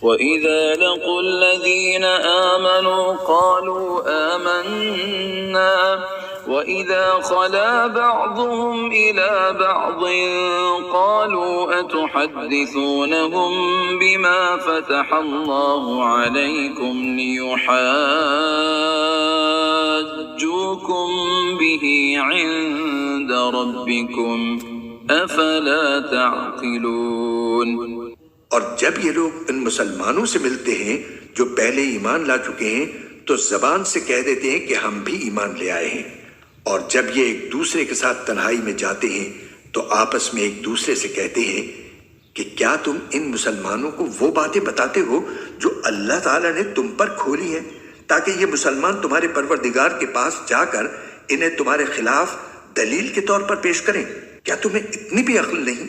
وَإِذَا لَقُوا الَّذِينَ آمَنُوا قَالُوا آمَنَّا وَإِذَا خَلَا بَعْضُهُمْ إِلَى بَعْضٍ قَالُوا أَتُحَدِّثُونَهُم بِمَا فَتَحَ اللَّهُ عَلَيْكُمْ لِيُحَاجُّوكُم بِهِ عِندَ رَبِّكُمْ أَفَلَا تَعْقِلُونَ۔ اور جب یہ لوگ ان مسلمانوں سے ملتے ہیں جو پہلے ایمان لا چکے ہیں تو زبان سے کہہ دیتے ہیں کہ ہم بھی ایمان لے آئے ہیں، اور جب یہ ایک دوسرے کے ساتھ تنہائی میں جاتے ہیں تو آپس میں ایک دوسرے سے کہتے ہیں کہ کیا تم ان مسلمانوں کو وہ باتیں بتاتے ہو جو اللہ تعالیٰ نے تم پر کھولی ہیں تاکہ یہ مسلمان تمہارے پروردگار کے پاس جا کر انہیں تمہارے خلاف دلیل کے طور پر پیش کریں؟ کیا تمہیں اتنی بھی عقل نہیں؟